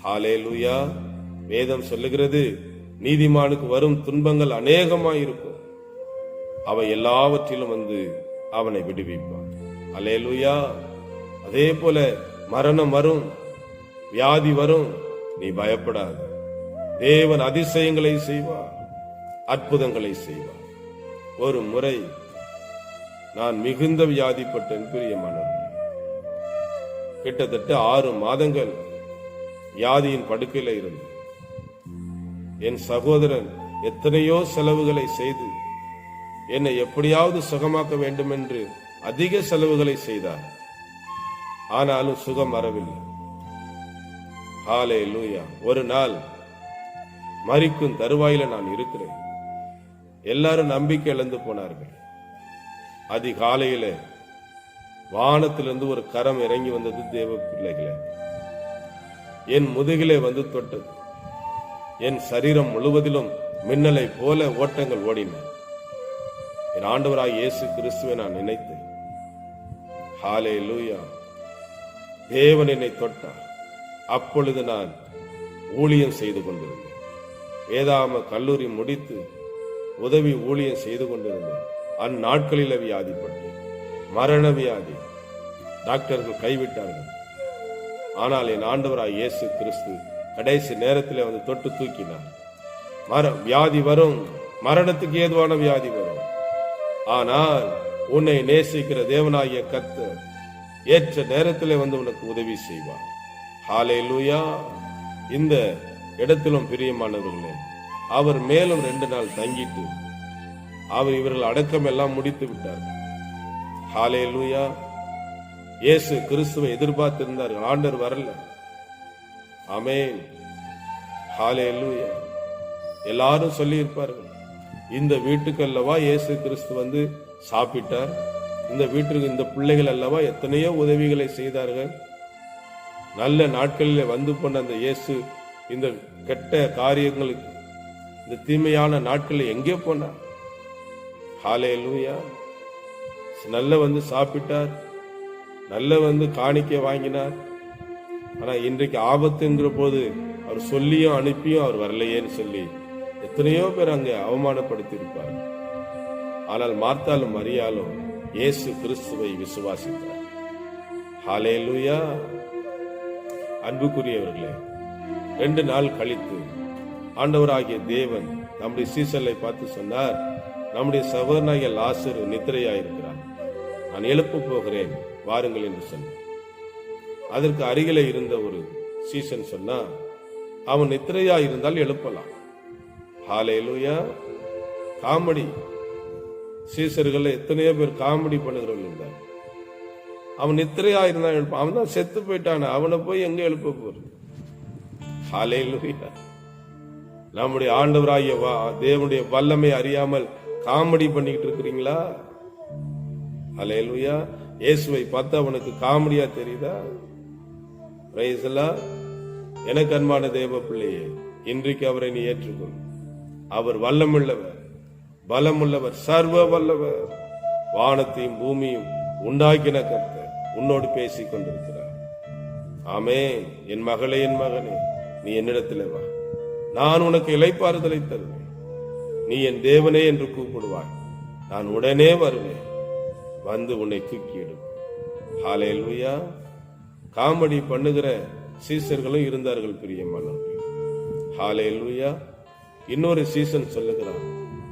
ஹல்லேலூயா. வேதம் சொல்லுகிறது, நீதிமானுக்கு வரும் துன்பங்கள் அநேகமாய் இருக்கும், அவை எல்லாவற்றிலும் வந்து அவனை விடுவிப்பான். ஹல்லேலூயா. அதே போல மரணம் வரும், வியாதி வரும், நீ பயப்படாது. தேவன் அதிசயங்களை செய்வார், அற்புதங்களை செய்வார். ஒரு முறை நான் மிகுந்த வியாதிப்பட்டேன் பிரியமானவர்களே. கிட்டத்தட்ட 6 மாதங்கள் வியாதியின் படுக்கையில இருந்து என் சகோதரன் எத்தனையோ செலவுகளை செய்து என்னை எப்படியாவது சுகமாக்க வேண்டும் என்று அதிக செலவுகளை செய்தார். ஆனாலும் சுகம் வரவில்லை. ஹல்லேலூயா. ஒரு நாள் மரிக்கும் தருவாயில நான் இருக்கிறேன். எல்லாரும் நம்பிக்கை இழந்து போனார்கள். அதிகாலையில வானத்திலிருந்து ஒரு கரம் இறங்கி வந்தது. தேவ பிள்ளைகளே, என் முதுகிலே வந்து தொட்டது. என் சரீரம் முழுவதிலும் மின்னலை போல ஓட்டங்கள் ஓடின. என் ஆண்டவராய் இயேசு கிறிஸ்துவை நான் நினைத்தேன். ஹல்லேலூயா. தேவன் என்னை தொட்டார். அப்பொழுது நான் ஊழியம் செய்து கொண்டிருந்தேன். வேதாம கல்லூரி முடித்து உதவி ஊழியம் செய்து கொண்டிருந்தேன். அந்நாட்களில் வியாதிப்பட்டேன். மரண வியாதி. டாக்டர்கள் கைவிட்டார்கள். ஆனால் என் ஆண்டவராய் இயேசு கிறிஸ்து கடைசி நேரத்தில் வந்து தொட்டு தூக்கினார். வியாதி வரும், மரணத்துக்கு ஏதுவான வியாதி வரும். ஆனால் உன்னை நேசிக்கிற தேவனாகிய கர்த்தர் ஏற்ற நேரத்தில் வந்து உனக்கு உதவி செய்வார். ஹல்லேலூயா. இந்த இடத்திலும் பிரியமானவர்களே, அவர் மேலும் 2 நாள் தங்கிட்டு அவர் இவர்கள் அடக்கம் எல்லாம் முடித்து விட்டார். ஹல்லேலூயா. இயேசு கிறிஸ்துவை எதிர்பார்த்திருந்தார்கள். ஆண்டவர் வரல. ஆமென். ஹல்லேலூயா. எல்லாரும் சொல்லி இருப்பார்கள், இந்த வீட்டுக்கு அல்லவா இயேசு கிறிஸ்து வந்து சாப்பிட்டார், இந்த வீட்டுக்கு இந்த பிள்ளைகள் அல்லவா எத்தனையோ உதவிகளை செய்தார்கள். நல்ல நாட்களில் வந்து போன அந்த இயேசு இந்த கெட்ட காரியங்களுக்கு, இந்த தீமையான நாட்களில் எங்கே போனார்? ஹல்லேலூயா. நல்ல வந்து சாப்பிட்டார், நல்ல வந்து காணிக்கை வாங்கினார். ஆனா இன்றைக்கு ஆபத்துங்கிற போது அவர் சொல்லியும் அனுப்பியும் அவர் வரலையேன்னு சொல்லி எத்தனையோ பேர் அங்கே அவமானப்படுத்தி இருப்பார். ஆனால் மார்த்தாலும் மரியாளும் இயேசு கிறிஸ்துவை விசுவாசித்தார். ஹல்லேலூயா. அன்புக்குரியவர்களே, 2 நாள் கழித்து ஆண்டவராகிய தேவன் நம்முடைய சீசலை பார்த்து சொன்னார், நம்முடைய சகோதரனாகிய லாசரு நித்திரையாயிருக்கிறார், நான் எழுப்ப போகிறேன், வாருங்கள் என்று சொன்னார். அதற்கு அருகில இருந்த ஒரு சீசன் சொன்னா, அவன் நித்திரையா இருந்தால் எழுப்பலாம். ஹல்லேலூயா. காமெடி சீசர்கள் எத்தனையோ பேர் காமெடி பண்ணுகிறவர்கள் இருந்தார். அவன் நித்திரையா இருந்தான் எழுப்ப, அவன் தான் செத்து போயிட்டான, அவனை போய் எங்க எழுப்ப போறது? ஹல்லேலூயா. நம்முடைய ஆண்டவராகிய தேவனுடைய வல்லமை அறியாமல் காமெடி பண்ணிக்கிட்டு இருக்கிறீங்களா? ஹல்லேலூயா. இயேசுவை பார்த்து அவனுக்கு காமெடியா தெரியுதா? பிரைஸ் எல்லாம். எனக்கு அன்பான தேவ பிள்ளையே, இன்றைக்கு அவரை நீ ஏற்றுக்கொள். அவர் வல்லமுள்ளவர், பலமுள்ளவர், சர்வ வல்லவர். வானத்தையும் பூமியும் உண்டாக்கின கர்த்தர் உன்னோடு பேசிக் கொண்டிருக்கிறார். ஆமென். என் மகளே, என் மகனே, நீ என்னிடத்தில் வா, நான் உனக்கு இளைப்பாறுதலை தருவேன். நீ என் தேவனே என்று கூப்பிடுவாய், நான் உடனே வருவேன், வந்து உன்னை தூக்கி எடுப்பேன். ஹல்லேலூயா. காமெடி பண்ணுகிற சீசர்களும் இருந்தார்கள் பிரியமானவர்களே. ஹல்லேலூயா. இன்னொரு சீசன் சொல்லுகிறான்,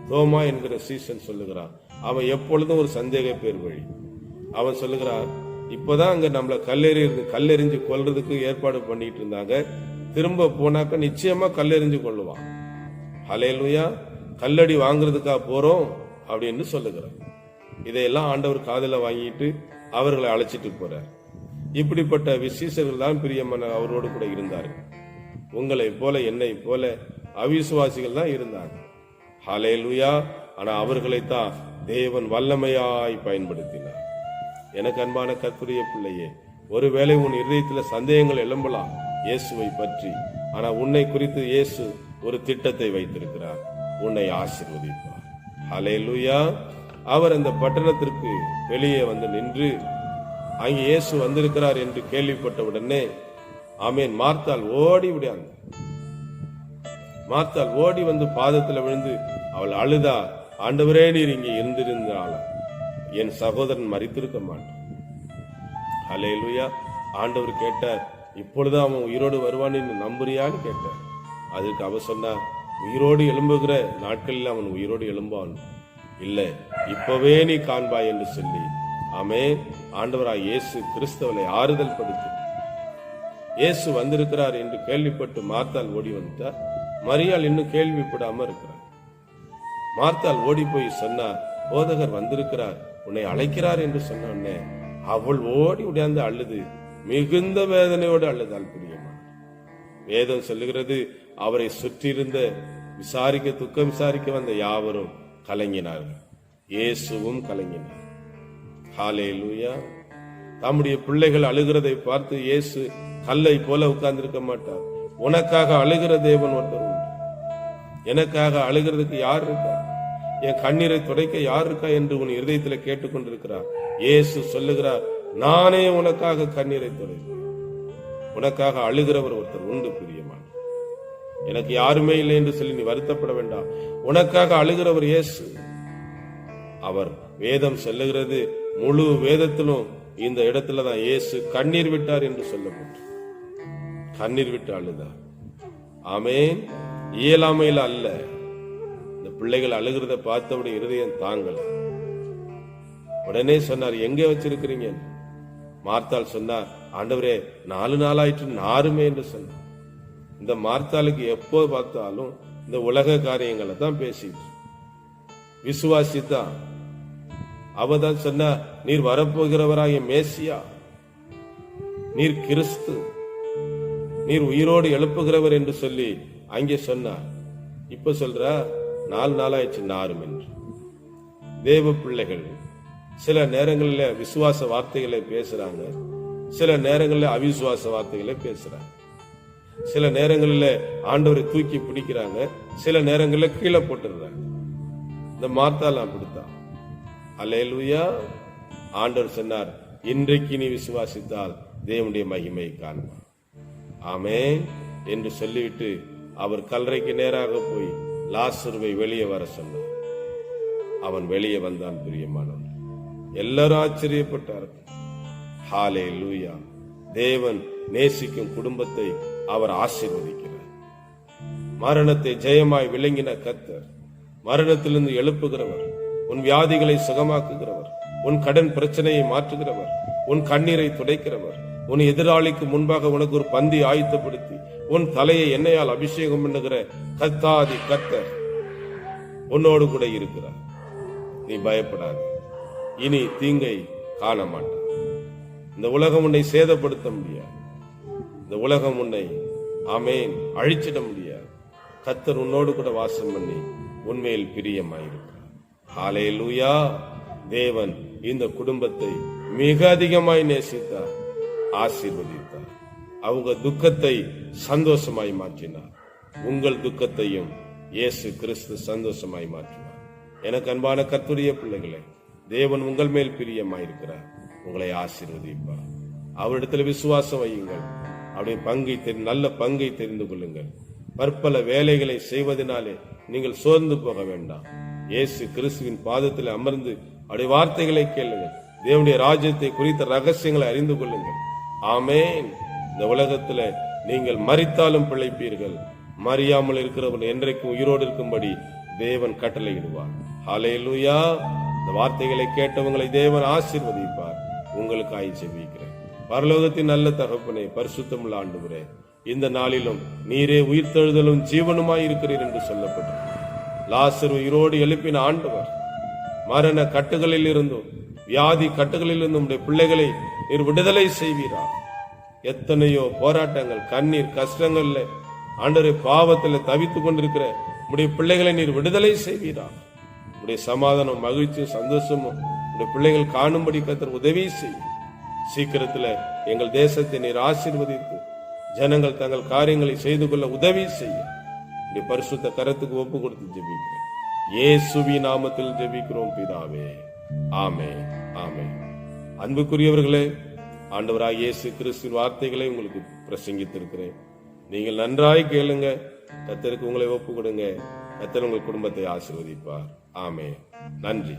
தோமா என்கிற சீசன் சொல்லுகிறான். அவன் எப்பொழுதும் ஒரு சந்தேக பேர் வழி. அவன் சொல்லுகிறான், இப்பதான் அங்க நம்மள கல்லெறிஞ்சு கொல்றதுக்கு ஏற்பாடு பண்ணிட்டு இருந்தாங்க, திரும்ப போனாக்க நிச்சயமா கல்லெறிஞ்சு கொள்ளுவான். ஹல்லேலூயா. கல்லடி வாங்குறதுக்காக போறோம் அப்படின்னு சொல்லுகிறான். இதையெல்லாம் ஆண்டவர் காதுல வாங்கிட்டு அவர்களை அழைச்சிட்டு போறார். இப்படிப்பட்ட விசேஷர்கள் தான் பிரியமான அவரோடு கூட இருந்தார்கள். உங்களை போல என்னை போல அவிசுவாசிகள் தான் இருந்தாங்க. ஹல்லேலூயா. ஆனா அவர்களைத்தான் தேவன் வல்லமையாய் பயன்படுத்தினார். எனக்கு அன்பான கர்த்தருடைய பிள்ளையே, ஒருவேளை உன் இதயத்தில் சந்தேகங்கள் எழும்பலாம் இயேசுவை பற்றி. ஆனா உன்னை குறித்து இயேசு ஒரு திட்டத்தை வைத்திருக்கிறார். உன்னை ஆசீர்வதிப்பார். ஹல்லேலூயா. அவர் அந்த பட்டணத்திற்கு வெளியே வந்து நின்று அங்கே இயேசு வந்திருக்கிறார் என்று கேள்விப்பட்ட உடனே, ஆமென், மார்த்தாள் ஓடி விடாங்க. மார்த்தாள் ஓடி வந்து பாதத்தில் விழுந்து அவள் அழுதா, ஆண்டவரே, நீர் இங்கே இருந்திருந்தால என் சகோதரன் மரித்திருக்க மாட்டான். ஹல்லேலூயா. ஆண்டவர் கேட்டார், இப்பொழுது அவன் உயிரோடு வருவான் என்று நம்புறியான்னு கேட்டார். அதுக்கு அவ சொன்னா, உயிரோடு எழும்புகிற நாட்களில் அவன் உயிரோடு எழும்பான், இல்ல இப்பவே நீ காண்பாய் என்று சொல்லி, ஆமென், ஆண்டவராய் இயேசு கிறிஸ்தவனை ஆறுதல் படுத்தி இயேசு வந்திருக்கிறார் என்று கேள்விப்பட்டு மார்த்தாள் ஓடி வந்துட்டார். மரியாள் இன்னும் கேள்விப்படாம இருக்கிறார். மார்த்தாள் ஓடி போய் சொன்னார், போதகர் வந்திருக்கிறார், உன்னை அழைக்கிறார் என்று சொன்ன உடனே அவள் ஓடி உடையாந்து அழுது மிகுந்த வேதனையோடு அழுதாள். பிரியமான வேதம் சொல்லுகிறது, அவரை சுற்றியிருந்த துக்கம் விசாரிக்க வந்த யாவரும் கலங்கினார்கள், இயேசுவும் கலங்கினார். ஹல்லேலூயா. தம்முடைய பிள்ளைகள் அழுகிறதை பார்த்து இயேசு கல்லை போல உட்கார்ந்திருக்க மாட்டார். உனக்காக அழுகிற தேவன் ஒருத்தர் உண்டு. எனக்காக அழுகிறதுக்கு யார் இருக்கா, என் கண்ணீரை துடைக்க யார் இருக்கா என்று உன் இருதயத்தில் கேட்டுக்கொண்டிருக்கிறார். இயேசு சொல்லுகிறார், நானே உனக்காக கண்ணீரை துடைப்பேன். உனக்காக அழுகிறவர் ஒருத்தர் உண்டு பிரியமான. எனக்கு யாருமே இல்லை என்று சொல்லி நீ வருத்தப்பட வேண்டாம். உனக்காக அழுகிறவர் இயேசு. அவர் வேதம் சொல்லுகிறது, முழு வேதத்திலும் இந்த இடத்துலதான் இயேசு கண்ணீர் விட்டார் என்று சொல்லப்பட்டு கண்ணீர் விட்டு அழுதார். ஆமென். இயலாமையில அல்ல. இந்த பிள்ளைகள் அழுகிறத பார்த்தவுடைய இருதயம் தாங்கல. உடனே சொன்னார், எங்கே வச்சிருக்கிறீங்க? மார்த்தாள் சொன்னார், ஆண்டவரே 4 நாளாயிற்று நாருமே என்று சொன்னார். இந்த மார்த்தாளுக்கு எப்போ பார்த்தாலும் இந்த உலக காரியங்களை தான் பேசிட்டு, விசுவாசித்தான். அவதான் சொன்னா, நீர் வரப்போகிறவராகிய மேசியா, நீர் கிறிஸ்து, நீர் உயிரோடு எழுப்புகிறவர் என்று சொல்லி அங்கே சொன்னார். இப்ப சொல்ற 4 நாளாயிடுச்சு நாரும் என்று. தேவ பிள்ளைகள் சில நேரங்களில் விசுவாச வார்த்தைகளை பேசுறாங்க, சில நேரங்களில் அவிசுவாச வார்த்தைகளை பேசுறாங்க. சில நேரங்களில் ஆண்டவரை தூக்கி பிடிக்கிறாங்க, சில நேரங்களில் கீழே போட்டுறாங்க. இந்த மார்த்தாள் அப்படித்தான். அல்லேலூயா. ஆண்டவர் சொன்னார், இன்றைக்கு நீ விசுவாசித்தால் தேவனுடைய மகிமை காண்பார். ஆமென் என்று சொல்லிவிட்டு அவர் கல்லறைக்கு நேராக போய் லாசருவை வெளியே வர சொன்னார். அவன் வெளியே வந்தான். பிரியமானவன், எல்லாரும் ஆச்சரியப்பட்டார்கள். ஹல்லேலூயா. தேவன் நேசிக்கும் குடும்பத்தை அவர் ஆசீர்வதிக்கிறார். மரணத்தை ஜெயமாய் விளங்கின கர்த்தர், மரணத்திலிருந்து எழுப்புகிறவர், உன் வியாதிகளை சுகமாக்குகிறவர், உன் கடன் பிரச்சனையை மாற்றுகிறவர், உன் கண்ணீரை துடைக்கிறவர், உன் எதிராளிக்கு முன்பாக உனக்கு ஒரு பந்தி ஆயத்தப்படுத்தி உன் தலையை எண்ணெயால் அபிஷேகம் பண்ணுகிற கர்த்தாதி கர்த்தர் உன்னோடு கூட இருக்கிறார். நீ பயப்படாத, இனி தீங்கை காண மாட்டார். இந்த உலகம் உன்னை சேதப்படுத்த முடியாது. இந்த உலகம் உன்னை ஆமென் அழிச்சிட முடியாது. கர்த்தர் உன்னோடு கூட வாசம் பண்ணி உன்மேல் பிரியமாயிருக்கிறார். ஹல்லேலூயா. தேவன் இந்த குடும்பத்தை மிக அதிகமாய் நேசித்தார், ஆசீர்வதித்தார். அவங்க துக்கத்தை சந்தோஷமாய் மாற்றினார். உங்கள் துக்கத்தையும் இயேசு கிறிஸ்து சந்தோஷமாய் மாற்றினார். எனக்கு அன்பான கர்த்தருடைய பிள்ளைகளே, தேவன் உங்கள் மேல் பிரியமாயிருக்கிறார். உங்களை ஆசீர்வதிப்பார். அவரிடத்தில் விசுவாசம் வையுங்கள். அவருடைய நல்ல பங்கை தெரிந்து கொள்ளுங்கள். பற்பல வேலைகளை செய்வதனாலே நீங்கள் சோர்ந்து போக வேண்டாம். இயேசு கிறிஸ்துவின் பாதத்தில் அமர்ந்து அவருடைய வார்த்தைகளை கேளுங்கள். தேவனுடைய ராஜ்யத்தை குறித்த ரகசியங்களை அறிந்து கொள்ளுங்கள். ஆமென். இந்த உலகத்துல நீங்கள் மரித்தாலும் பிழைப்பீர்கள், மறியாமல் இருக்கிறவன் என்றைக்கும் உயிரோடு இருக்கும்படி தேவன் கட்டளையிடுவார். ஹல்லேலூயா. இந்த வார்த்தைகளை கேட்டவங்களை தேவன் ஆசீர்வதிப்பார். உங்களுக்கு ஜெபிக்கிறேன். பரலோகத்தின் நல்ல தகப்பனே, பரிசுத்தமுள்ள ஆண்டவரே, இந்த நாளிலும் நீரே உயிர்த்தெழுதலும் ஜீவனுமாய் இருக்கிறீர் என்று சொல்லப்பட்டது. லாசரு உயிரோடு எழுப்பின ஆண்டவர், மரண கட்டுகளில் இருந்தும் வியாதி கட்டுகளில் இருந்தும் பிள்ளைகளை நீர் விடுதலை செய்வீரா. எத்தனையோ போராட்டங்கள், கண்ணீர், கஷ்டங்கள்ல ஆண்டவரே பாவத்தில் தவித்துக் கொண்டிருக்கிற உடைய பிள்ளைகளை நீர் விடுதலை செய்வீரா. உடைய சமாதானம், மகிழ்ச்சியும் சந்தோஷமும் உடைய பிள்ளைகள் காணும்படி கர்த்தர் உதவி செய்யும். சீக்கிரத்துல எங்கள் தேசத்தை நீர் ஆசீர்வதித்து ஜனங்கள் தங்கள் காரியங்களை செய்து கொள்ள உதவி செய்யும். பரிசுத்த கரத்துக்கு ஒப்பு கொடுத்து ஜெபிக்கிறேன். இயேசுவின் நாமத்தில் ஜெபிக்கிறோம் பிதாவே. ஆமென், ஆமென். அன்புக்குரியவர்களே, ஆண்டவராகிய இயேசு கிறிஸ்துவின் வார்த்தைகளை உங்களுக்கு பிரசங்கித்திருக்கிறேன். நீங்கள் நன்றாய் கேளுங்க. கர்த்தருக்கு உங்களை ஒப்பு கொடுங்க. கர்த்தர் உங்கள் குடும்பத்தை ஆசீர்வதிப்பார். ஆமென். நன்றி.